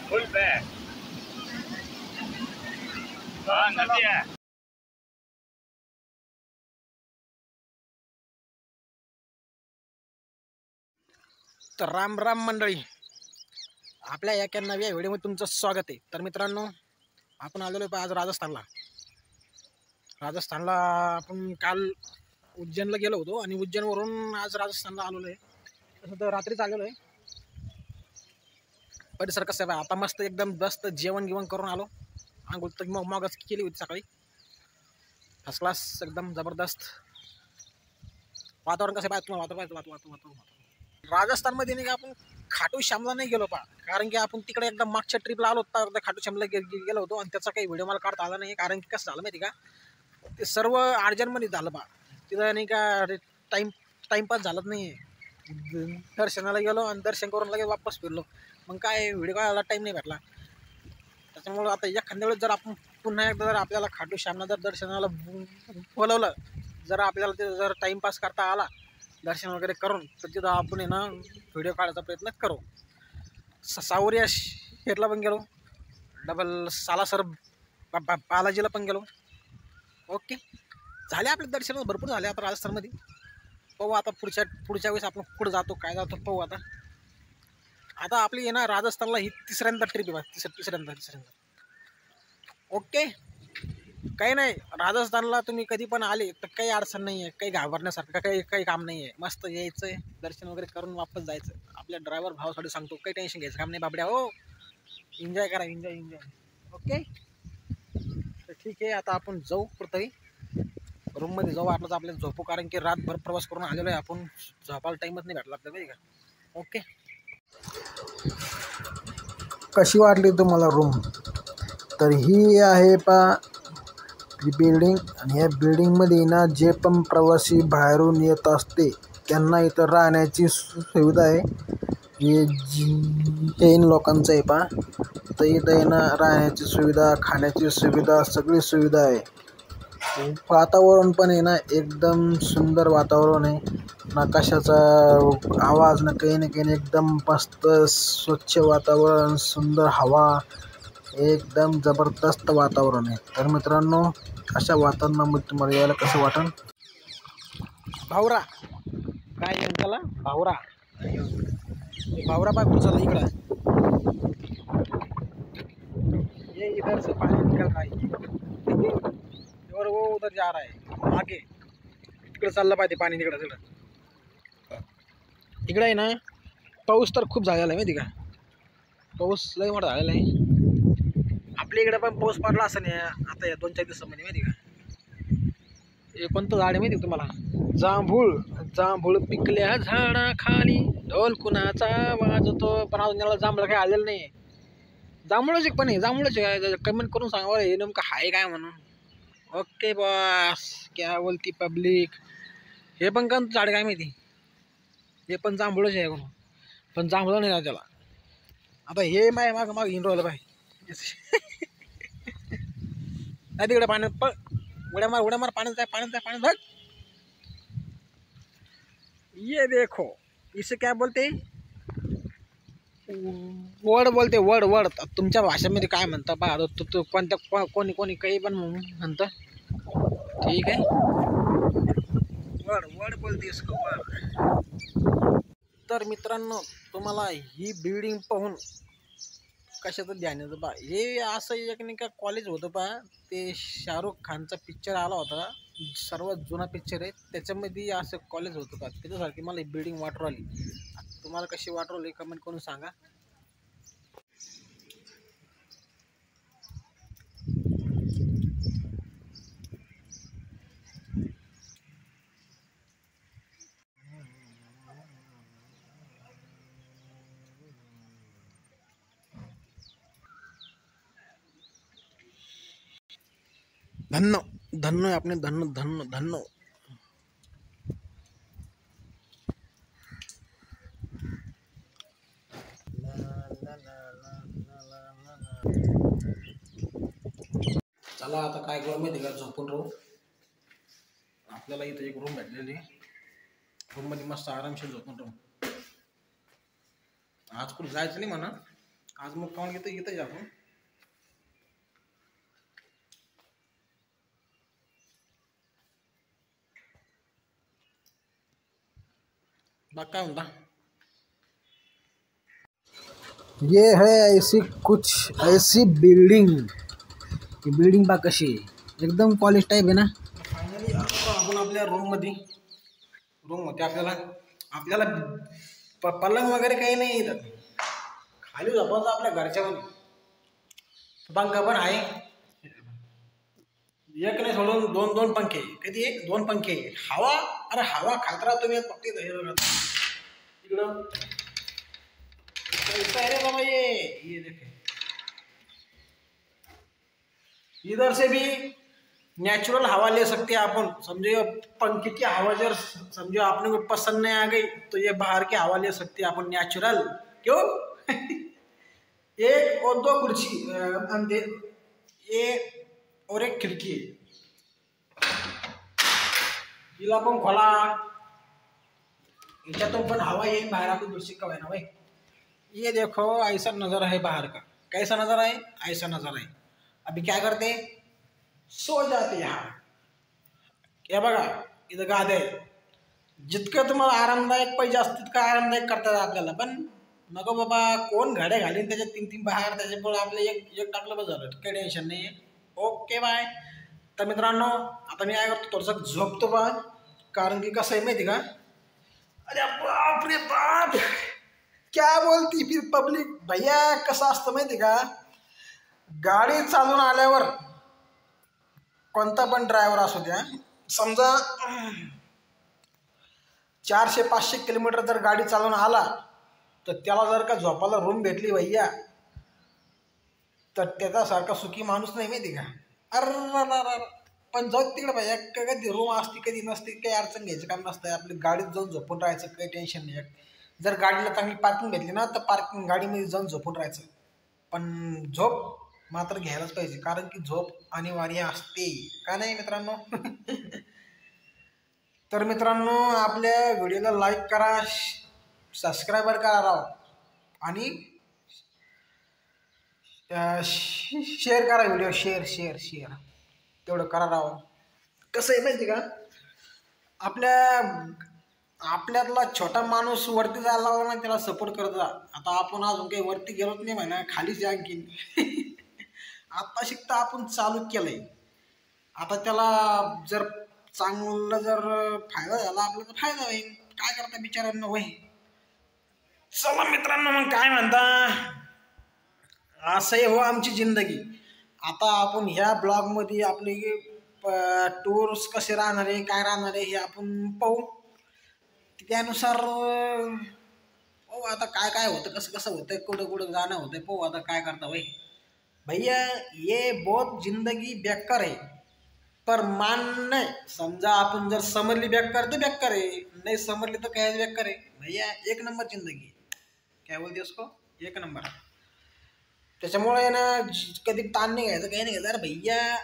फुल bag नदी आहे. तर राम राम मंडळी, आपल्या एका नव्या व्हिडिओमध्ये तुमचं स्वागत आहे. तर मित्रांनो, आपण आलेलो आहे आज राजस्थानला. आपण काल उज्जैनला गेलो होतो आणि उज्जैनवरून आज राजस्थानला आलेलो आहे. तसं तर रात्रीच आलेलो आहे. परिसर कसं आहे आता मस्त एकदम मस्त जेवण करून आलो. आंघोळ तर मगच केली होती सकाळी. फर्स्ट क्लास एकदम जबरदस्त. वातावरण कसं आहे तुम्हाला वातावरण राजस्थानमध्ये नाही का आपण खाटू श्यामला नाही गेलो कारण की आपण तिकडे एकदम मागच्या ट्रिपला आलो होतो. खाटू श्यामला गेलो होतो आणि त्याचा काही व्हिडिओ मला काढता आला नाही. कारण की कसं झालं माहिती का, ते सर्व अर्जंटमध्ये झालं तिथं नाही का टाईमपास झालंच नाही. दर्शनाला गेलो आणि दर्शन करून लगेच वापस फिरलो. मग काय व्हिडिओ काढायला टाईम नाही भेटला. त्याच्यामुळं आता एखाद्या वेळेस जर आपण पुन्हा एकदा जर आपल्याला खाटू श्यामला जर दर्शनाला बोलवलं, जर आपल्याला ते जर टाईमपास करता आला दर्शन वगैरे करून, तर तिथं आपण आहे ना व्हिडिओ काढायचा प्रयत्न करू. सावरिया शेरला पण गेलो, डबल सालासर बालाजीला पण गेलो. ओके, झाले आपले दर्शन भरपूर झाले आता राजस्थानमध्ये. पाहू आता पुढच्या वेळेस आपण कुठं जातो काय जातो पाहू. आता आपली आहे ना राजस्थानला ही तिसऱ्यांदा ट्रिप आहे. तिसऱ्यांदा ओके. काही नाही, राजस्थानला तुम्ही कधी पण आले तर काही अडचण नाही आहे, काही घाबरण्यासारखं काही काम नाही आहे. मस्त यायचं आहे, दर्शन वगैरे करून वापस जायचं. आपल्या ड्रायव्हर भावासाठी सांगतो, काही टेन्शन घ्यायचं काम नाही बाबड्या. हो, एन्जॉय करा, एन्जॉय. ओके, तर ठीक आहे. आता आपण जाऊ कुठंतरी रूममध्ये जाऊ. वाटलं तर आपल्याला झोपू, कारण की रातभर प्रवास करून आलेलो आहे आपण. झोपायला टाईमच नाही भेटला आपल्याला का. ओके, कशी वाटली तुम्हाला रूम? तर ही आहे ही बिल्डिंग. आणि या बिल्डिंगमध्ये ना जे पण प्रवासी बाहेरून येत असते त्यांना इथं राहण्याची सुविधा आहे. हे जैन लोकांचं आहे तर इथं आहे ना राहण्याची सुविधा, खाण्याची सुविधा, सगळी सुविधा आहे. वातावरण पण आहे ना एकदम सुंदर वातावरण आहे. ना कशाचा आवाज ना काही नाही, एकदम मस्त स्वच्छ वातावरण, सुंदर हवा, एकदम जबरदस्त वातावरण आहे. तर मित्रांनो, अशा वातावरणामध्ये तुम्हाला यायला कसं वाटेल? भावरा काय त्याला, भावरा बाग कुठं इकडं. ये इधर से पानी निकल रहा है और वो उधर जा रहा है आगे. तिकडे चाललं पाहिजे पाणी तिकडं. इकडे आहे ना पाऊस तर खूप झालेला आहे माहिती का. पाऊस लय मोठा झालेला आहे. आपल्या इकडे पण पाऊस पडला असं नाही आता या 2-4 दिवसामध्ये माहिती का. हे कोणतं झाड आहे माहिती तुम्हाला? जांभूळ पिकल्या झाडाखाली ढोल कुणाचा वाजतो. पण अजून त्याला जांभळं काही आलेलं नाही. जांभूळच पण आहे, जांभूळच काय. कमेंट करून सांगा हे नेमकं आहे काय म्हणून. ओके बॉस, क्या बोलती पब्लिक. हे पण कोणतं झाड काय माहिती. हे पण जांभूळच आहे म्हणून, पण जांभळं नाही त्याला. आता हे माग हिंडू राहिलं बाय. नाही तिकडे पाण्यात पळ, उड्या मार पाण्यात बघ. ये देखो, इसे क्या बोलते? वड बोलते, वड. तुमच्या भाषेमध्ये काय म्हणता पहा. कोणत्या कोणी काही पण म्हणतं. ठीक आहे, वड बोलते इसको, वड. तर मित्रांनो, तुम्हाला ही बिल्डिंग पाहून कशाचं ध्यान येतं हे असं एक नाही का कॉलेज होतं ते शाहरुख खानचा पिक्चर आला होता, सर्वात जुना पिक्चर आहे, त्याच्यामध्ये असं कॉलेज होतं त्याच्यासारखी मला ही बिल्डिंग वाटू आली. तुम्हाला कशी वाटू आली कमेंट करून सांगा. धन्य आपने धन्य. चला आता काय करू माहिती का, झोपून राहू. आपल्याला इथं एक रूम भेटलेली, रूम मध्ये मस्त आरामशीर झोपून राहू. आज कुठं जायचं नाही म्हणा, आज मुक्काम घेतो इथं आपण. बाग काय म्हणता. ये है ऐसी बिल्डिंग बा कशी एकदम कॉलेज टाईप आहे ना. फायनली आपण आपल्या रूम होते. आपल्याला पलंग वगैरे काही नाही येत. खाली झोपायचं आपल्या घरच्या पंखा पण आहे. एक नाही सोडून दोन पंखे. किती आहे? 2 पंखे. हवा अरे हवा खात राहा तुम्ही फक्त इकडं. कैसा है रे बाबा ये देखे. इधर से भी नेचुरल हवा ले सकते हैं अपन. समझो पंखे की हवा जर समझो आपने को पसंद नहीं आ गई तो ये बाहर की हवा ले सकते हैं अपन नेचुरल. क्यों? 1 और 2 कुर्सी और एक खिड़की. हिला पण खोला. याच्यातून पण हवा येईल बाहर आपण दूसरी का है ना भाई. ये देखो ऐसा नज़र है बाहर का. कैसा नज़र है? ऐसा नज़र है. अभी क्या करते, सो जाते यहाँ. या बघा इथं गाद्या आहे. जितकं तुम्हाला आरामदायक पाहिजे असतं तितकं आरामदायक करतात आपल्याला. पण नको बाबा कोण घड्या घालीन त्याच्यात 3 बाहेर. त्याच्यामुळे आपलं एक टाकलं बस झालं. काही टेन्शन नाही. Okay bye. तर मित्रांनो आता मी काय करतो थोडंसं झोपतो बा. कारण की कसं आहे माहिती का. अरे बाप रे बाप क्या बोलती फिर पब्लिक. भैया कसं असतं माहिती का. गाडी चालून आल्यावर कोणता पण ड्रायव्हर असू द्या. समजा 400-500 किलोमीटर जर गाडी चालून आला तर त्याला जर का झोपायला रूम भेटली भैया तर त्याच्यासारखा सुखी माणूस नाही माहिती का. अरे पण जाऊ तिकडे भैया. कधी रूम असते कधी नसते काही अडचण घ्यायचं काम नसतं. आपली गाडीत जाऊन झोपून राहायचं काही टेन्शन नाही. जर गाडीला चांगली पार्किंग भेटली ना तर पार्किंग गाडीमध्ये जाऊन झोपून राहायचं. पण झोप मात्र घ्यायलाच पाहिजे कारण की झोप अनिवार्य असते का नाही मित्रांनो. तर मित्रांनो आपल्या व्हिडिओला लाईक करा, सबस्क्राईबर करा राव आणि शेअर करा व्हिडिओ. शेअर तेवढं करा राव. कसं आहे माहिती का आपल्यातला छोटा माणूस वरती जायला लागला ना त्याला सपोर्ट करत जा. आता आपण अजून काही वरती गेलोच नाही म्हणा. खालीच जा आणखीन. आता शिकता आपण चालू केलंय. आता त्याला जर चांगला जर फायदा झाला आपला तर फायदा होईल. काय करता बिचाऱ्यांना वय. चला मित्रांनो मग काय म्हणता. असंही हो आमची जिंदगी. आता आपण ह्या ब्लॉगमध्ये आपले टूर्स कसे राहणार आहे काय राहणार आहे हे आपण पाहू. त्यानुसार पाहू आता काय होतं कसं होतं कुठं जाणं होतं पाहू. आता काय करता भाई. भैया ये बहुत जिंदगी बेकार है पर मानना. समजा आपण जर समजली बेकार तर बेकार आहे. नाही समजली तर काय बेकार आहे भैया. 1 नंबर जिंदगी. काय बोलते उसको 1 नंबर. त्याच्यामुळे ना कधी ताण नाही घ्यायचं काही नाही घ्यायचं. अरे भैया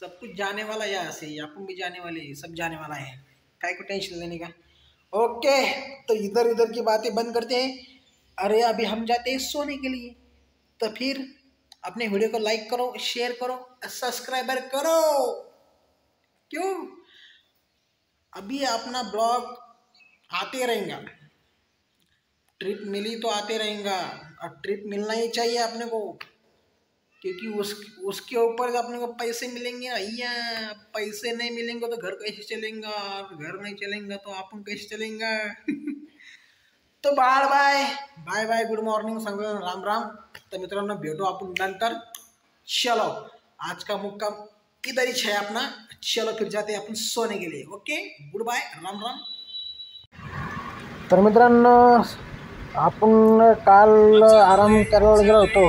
सब कुछ जाने वाला है. ऐसे अपन भी जाने वाले सब जाने वाला है. काय को टेंशन लेने का. ओके तो इधर की बातें बंद करते हैं. अरे अभी हम जाते हैं सोने के लिए. तो फिर अपने वीडियो को लाइक करो, शेयर करो, सब्सक्राइबर करो. क्यों अभी अपना ब्लॉग आते रहेगा. ट्रिप मिली तो आते रहेगा. और ट्रिप मिलना ही चाहिए अपने को क्योंकि उसके ऊपर अपने को पैसे मिलेंगे भैया. पैसे नहीं मिलेंगे तो घर कैसे चलेगा. घर नहीं चलेगा तो अपन कैसे चलेगा. तो बाय गुड मॉर्निंग सगळं राम राम. तर मित्रांनो भेटू आपण नंतर. चलो आज का मुक्काम इधर ही है अपना. चलो फिर जाते हैं अपन सोने के लिए. Okay good bye Ram Ram. तर मित्रांनो आपण काल आराम करायला गेलो होतो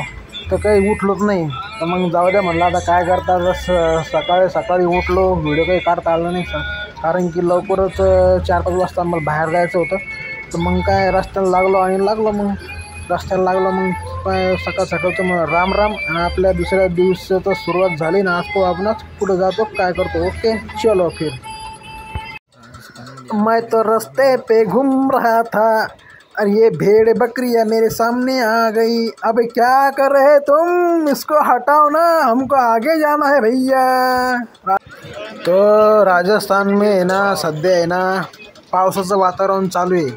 तर काही उठलोच नाही. तर मग जाऊ द्या म्हणलं आता काय करता. सकाळी उठलो व्हिडिओ काही काढता आला नाही कारण की लवकरच 4-5 वाजता मला बाहेर जायचं होतं. तर मग काय रस्त्याला लागलो मग सकाळचं मग राम आपल्या दुसऱ्या दिवसाचं सुरुवात झाली ना. आज तो आपणच पुढे जातो काय करतो. ओके चलो फिर. मैं तो रास्ते पे घूम रहा था अरे ये भेड़ बकरियां मेरे सामने आ गई, अब क्या कर रहे तुम? इसको हटाओ ना, हमको आगे जाना है भैया। तो राजस्थान में आहे ना सध्या आहे ना पावसाचं वातावरण चालू आहे,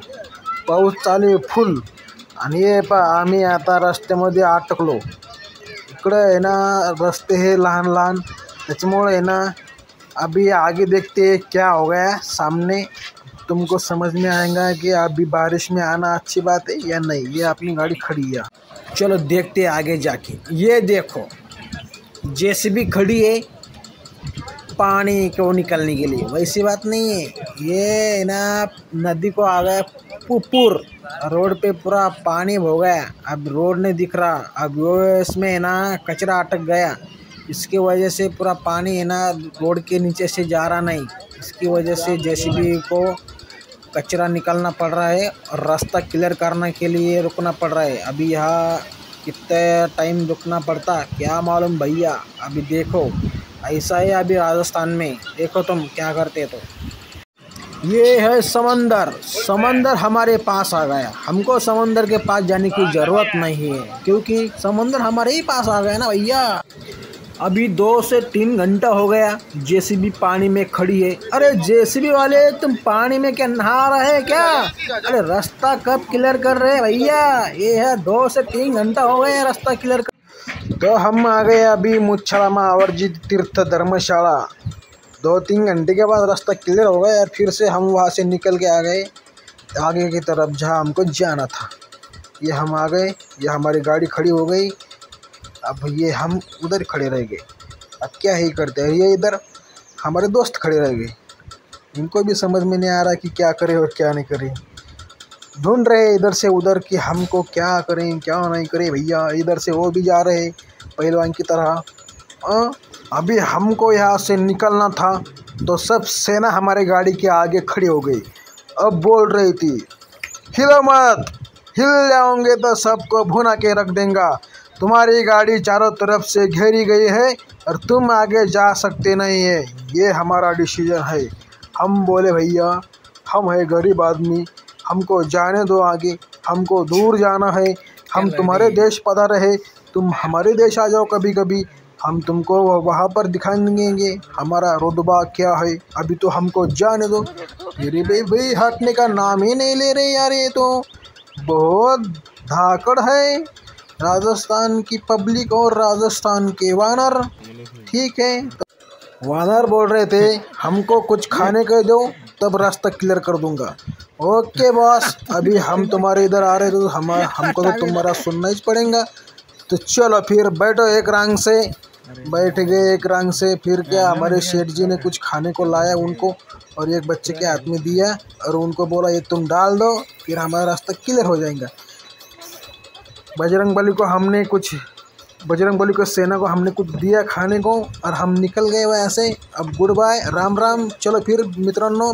पाऊस चालू आहे फुल। आणि हे आम्ही आता रस्त्यामध्ये अटकलो। इकडं आहे ना रस्ते हे लहान लहान, त्याच्यामुळे आहे ना अभी आगे देखते क्या हो गया सामने, तुमको समझ में आएगा कि अभी बारिश में आना अच्छी बात है या नहीं। ये अपनी गाड़ी खड़ी है, चलो देखते आगे जाके। ये देखो जेसीबी खड़ी है पानी को निकलने के लिए, वैसी बात नहीं है। ये ना नदी को आ गया पुर, रोड पे पूरा पानी हो गया, अब रोड नहीं दिख रहा। अब वो इसमें है ना कचरा अटक गया, इसकी वजह से पूरा पानी है ना रोड के नीचे से जा रहा नहीं। इसकी वजह से जेसीबी को कचरा निकालना पड़ रहा है और रास्ता क्लियर करने के लिए रुकना पड़ रहा है। अभी यहाँ कितने टाइम रुकना पड़ता क्या मालूम भैया। अभी देखो ऐसा है अभी राजस्थान में, देखो तुम क्या करते। तो ये है समंदर, समंदर हमारे पास आ गया। हमको समंदर के पास जाने की ज़रूरत नहीं है, क्योंकि समंदर हमारे ही पास आ गया ना भैया। अभी 2 से 3 घंटा हो गया जेसीबी पानी में खड़ी है। अरे जेसीबी वाले तुम पानी में क्या नहा रहे हैं क्या? अरे रास्ता कब क्लियर कर रहे हैं भैया? ये है 2 से 3 घंटा हो गए रास्ता क्लियर कर। तो हम आ गए अभी मुच्छाला महावरजी तीर्थ धर्मशाला। 2-3 घंटे के बाद रास्ता क्लियर हो गया और फिर से हम वहाँ से निकल के आ गए आगे की तरफ जहाँ हमको जाना था। ये हम आ गए, ये हमारी गाड़ी खड़ी हो गई। अब ये हम उधर खड़े रह गए, अब क्या ही करते हैं। ये इधर हमारे दोस्त खड़े रह गए, इनको भी समझ में नहीं आ रहा कि क्या करें और क्या नहीं करें। ढूंढ रहे इधर से उधर कि हमको क्या करें क्या नहीं करें भैया। इधर से वो भी जा रहे पहलवान की तरह। अभी हमको यहाँ से निकलना था तो सब सेना हमारे गाड़ी के आगे खड़ी हो गई। अब बोल रही थी हिलो मत, हिल जाओगे तो सबको भुना के रख देंगे। तुम्हारी गाड़ी चारों तरफ से घेरी गई है और तुम आगे जा सकते नहीं है, ये हमारा डिसीजन है। हम बोले भैया हम है गरीब आदमी, हमको जाने दो आगे, हमको दूर जाना है। हम तुम्हारे देश पधारे है, तुम हमारे देश आ जाओ कभी कभी, हम तुमको वहाँ पर दिखाएंगे हमारा रुतबा क्या है। अभी तो हमको जाने दो। मेरे भाई हटने का नाम ही नहीं ले रहे यार, ये तो बहुत धाकड़ है राजस्थान की पब्लिक और राजस्थान के वानर। ठीक है, तो वानर बोल रहे थे हमको कुछ खाने को दो तब रास्ता क्लियर कर दूंगा। ओके बॉस, अभी हम तुम्हारे इधर आ रहे तो हमको तो तुम्हारा सुनना ही पड़ेगा। तो चलो फिर बैठो एक रंग से, बैठ गए एक रंग से। फिर क्या हमारे शेठ जी ने कुछ खाने को लाया उनको और एक बच्चे के हाथ में दिया और उनको बोला ये तुम डाल दो, फिर हमारा रास्ता क्लियर हो जाएगा। बजरंग बली को सेना को हमने कुछ दिया खाने को और हम निकल गए वहाँ से। अब गुड बाय, राम राम। चलो फिर मित्रांनो।